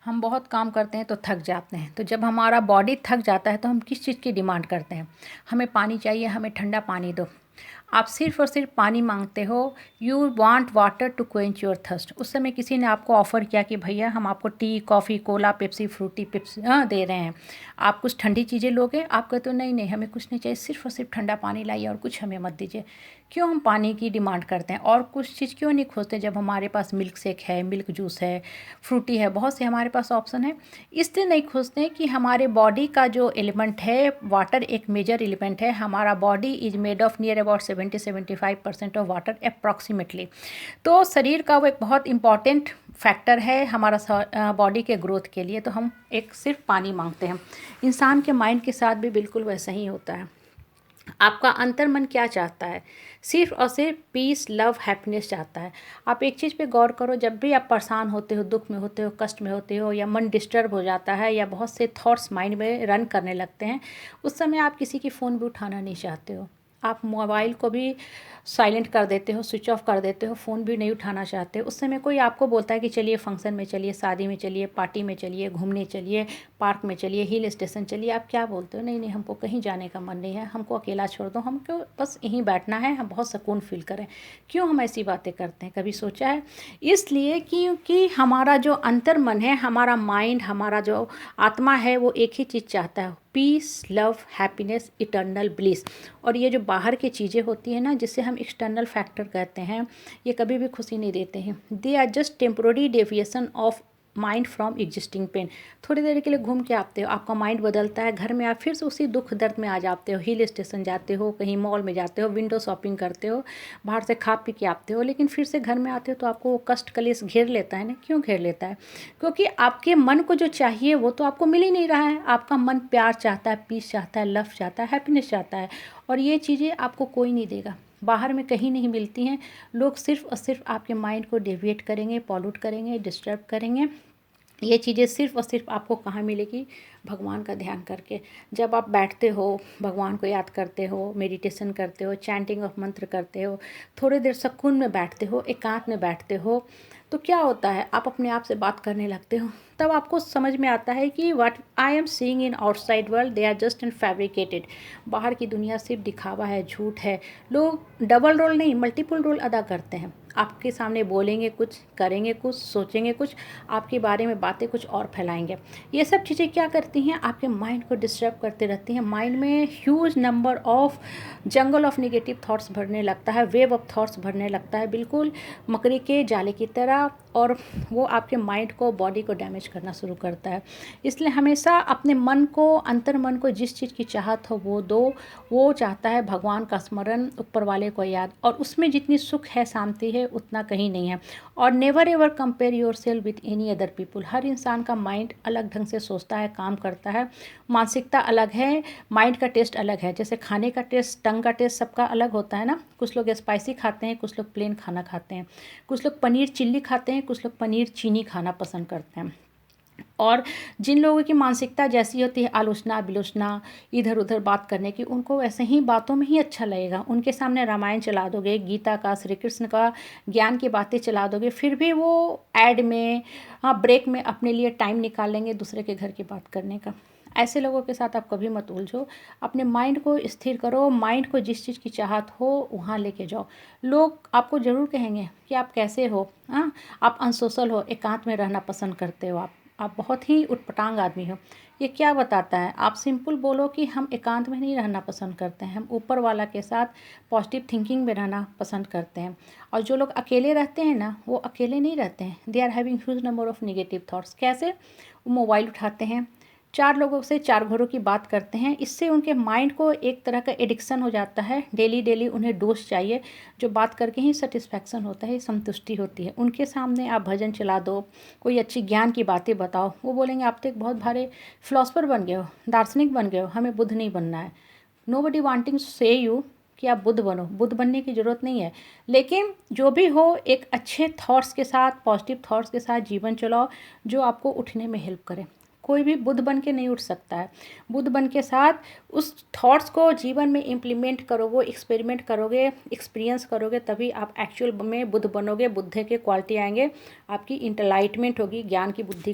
हम बहुत काम करते हैं तो थक जाते हैं, तो जब हमारा बॉडी थक जाता है तो हम किस चीज़ की डिमांड करते हैं? हमें पानी चाहिए, हमें ठंडा पानी दो। आप सिर्फ़ और सिर्फ़ पानी माँगते हो। You want water to quench your thirst. उस समय किसी ने आपको ऑफ़र किया कि भैया हम आपको tea, coffee, cola, Pepsi, Frooti दे रहे हैं। आप कुछ ठंडी चीज़ें लोगे? आप कहते हो नहीं, नहीं हमें कुछ नहीं चाहिए, सिर्फ़ और सिर्फ़ ठंडा पानी लाइए और कुछ हमें मत दीजिए। क्यों हम पानी की डिमांड करते हैं और कुछ चीज़ क्यों नहीं खोजते जब हमारे पास मिल्क शेक है, मिल्क जूस है, फ्रूटी है, बहुत से हमारे पास ऑप्शन है। इसलिए नहीं खोजते कि हमारे बॉडी का जो एलिमेंट है, वाटर एक मेजर एलिमेंट है। हमारा body is made of near about 70-75% of water approximately. तो शरीर का वो एक बहुत इंपॉर्टेंट फैक्टर है हमारा बॉडी के ग्रोथ के लिए। तो हम एक सिर्फ पानी मांगते हैं। इंसान के माइंड के साथ भी बिल्कुल वैसा ही होता है। आपका अंतर्मन क्या चाहता है? सिर्फ़ और सिर्फ पीस, लव, हैप्पीनेस चाहता है। आप एक चीज़ पे गौर करो, जब भी आप परेशान होते हो, दुःख में होते हो, कष्ट में होते हो या मन डिस्टर्ब हो जाता है या बहुत से थॉट्स माइंड में रन करने लगते हैं, उस समय आप किसी की फ़ोन भी उठाना नहीं चाहते हो। आप मोबाइल को भी साइलेंट कर देते हो, स्विच ऑफ कर देते हो, फ़ोन भी नहीं उठाना चाहते हो। उस समय कोई आपको बोलता है कि चलिए फंक्शन में चलिए, शादी में चलिए, पार्टी में चलिए, घूमने चलिए, पार्क में चलिए, हिल स्टेशन चलिए, आप क्या बोलते हो? नहीं, नहीं हमको कहीं जाने का मन नहीं है, हमको अकेला छोड़ दो, हमको बस यहीं बैठना है, हम बहुत सुकून फ़ील करें। क्यों हम ऐसी बातें करते हैं, कभी सोचा है? इसलिए क्योंकि हमारा जो अंतर्मन है, हमारा माइंड, हमारा जो आत्मा है, वो एक ही चीज़ चाहता है, peace, love, happiness, eternal bliss. और ये जो बाहर की चीज़ें होती हैं ना, जिसे हम एक्सटर्नल फैक्टर कहते हैं, ये कभी भी खुशी नहीं देते हैं। They are just temporary deviation of mind from existing pain. थोड़ी देर के लिए घूम के आते हो, आपका माइंड बदलता है, घर में आप फिर से उसी दुख दर्द में आ जाते हो। हिल स्टेशन जाते हो, कहीं मॉल में जाते हो, विंडो शॉपिंग करते हो, बाहर से खा पी के आते हो, लेकिन फिर से घर में आते हो तो आपको वो कष्ट कलेश घेर लेता है ना। क्यों घेर लेता है? क्योंकि आपके मन को जो चाहिए वो तो आपको मिल ही नहीं रहा है। आपका मन प्यार चाहता है, पीस चाहता है, लव चाहता है, हैप्पीनेस चाहता है, और ये चीज़ें आपको कोई नहीं देगा, बाहर में कहीं नहीं मिलती हैं। लोग सिर्फ़ और सिर्फ आपके माइंड को डेविएट करेंगे, पॉल्यूट करेंगे, डिस्टर्ब करेंगे। ये चीज़ें सिर्फ़ और सिर्फ आपको कहाँ मिलेगी? भगवान का ध्यान करके। जब आप बैठते हो, भगवान को याद करते हो, मेडिटेशन करते हो, चैंटिंग ऑफ मंत्र करते हो, थोड़ी देर सुकून में बैठते हो, एकांत में बैठते हो, तो क्या होता है? आप अपने आप से बात करने लगते हो। तब आपको समझ में आता है कि what I am seeing in outside world they are just and fabricated. बाहर की दुनिया सिर्फ दिखावा है, झूठ है। लोग डबल रोल नहीं, मल्टीपल रोल अदा करते हैं। आपके सामने बोलेंगे कुछ, करेंगे कुछ, सोचेंगे कुछ, आपके बारे में बातें कुछ और फैलाएंगे। ये सब चीज़ें क्या करती हैं? आपके माइंड को डिस्टर्ब करते रहती हैं। माइंड में huge number of jungle of negative thoughts भरने लगता है, वेव ऑफ थॉट्स भरने लगता है, बिल्कुल मकड़ी के जाले की तरह, और वो आपके माइंड को, बॉडी को डैमेज करना शुरू करता है। इसलिए हमेशा अपने मन को, अंतर्मन को जिस चीज़ की चाहत हो वो दो। वो चाहता है भगवान का स्मरण, ऊपर वाले को याद, और उसमें जितनी सुख है, शांति है, उतना कहीं नहीं है। और never ever compare yourself with any other people. हर इंसान का माइंड अलग ढंग से सोचता है, काम करता है, मानसिकता अलग है, माइंड का टेस्ट अलग है। जैसे खाने का टेस्ट, टंग का टेस्ट सबका अलग होता है ना। कुछ लोग स्पाइसी खाते हैं, कुछ लोग प्लेन खाना खाते हैं, कुछ लोग पनीर चिल्ली खाते हैं, कुछ लोग पनीर चीनी खाना पसंद करते हैं। और जिन लोगों की मानसिकता जैसी होती है, आलोचना विलोचना, इधर उधर बात करने की, उनको वैसे ही बातों में ही अच्छा लगेगा। उनके सामने रामायण चला दोगे, गीता का, श्री कृष्ण का ज्ञान की बातें चला दोगे, फिर भी वो ऐड में, हाँ ब्रेक में अपने लिए टाइम निकाल लेंगे दूसरे के घर की बात करने का। ऐसे लोगों के साथ आप कभी मत उलझो। अपने माइंड को स्थिर करो, माइंड को जिस चीज़ की चाहत हो वहाँ लेके जाओ। लोग आपको ज़रूर कहेंगे कि आप कैसे हो, हाँ आप अनसोशल हो, एकांत में रहना पसंद करते हो, आप बहुत ही उटपटांग आदमी हो। ये क्या बताता है? आप सिंपल बोलो कि हम एकांत में नहीं रहना पसंद करते हैं, हम ऊपर वाला के साथ पॉजिटिव थिंकिंग में रहना पसंद करते हैं। और जो लोग अकेले रहते हैं ना, वो अकेले नहीं रहते हैं, they are having huge number of negative thoughts. कैसे? वो मोबाइल उठाते हैं, 4 लोगों से 4 घरों की बात करते हैं। इससे उनके माइंड को एक तरह का एडिक्शन हो जाता है। डेली डेली उन्हें डोज चाहिए, जो बात करके ही सेटिस्फैक्शन होता है, संतुष्टि होती है। उनके सामने आप भजन चला दो, कोई अच्छी ज्ञान की बातें बताओ, वो बोलेंगे आप तो एक बहुत भारी फिलोसफर बन गए हो, दार्शनिक बन गए हो, हमें बुद्ध नहीं बनना है। नोबडी वांटिंग टू से यू कि आप बुद्ध बनो, बुद्ध बनने की ज़रूरत नहीं है। लेकिन जो भी हो, एक अच्छे थॉट्स के साथ, पॉजिटिव थॉट्स के साथ जीवन चलाओ, जो आपको उठने में हेल्प करे। कोई भी बुद्ध बन के नहीं उठ सकता है। बुद्ध बन के साथ उस थॉट्स को जीवन में इम्प्लीमेंट करो, वो एक्सपेरिमेंट करोगे, एक्सपीरियंस करोगे, तभी आप एक्चुअल में बुद्ध बनोगे, बुद्ध के क्वालिटी आएंगे, आपकी इंटलाइटमेंट होगी, ज्ञान की बुद्धि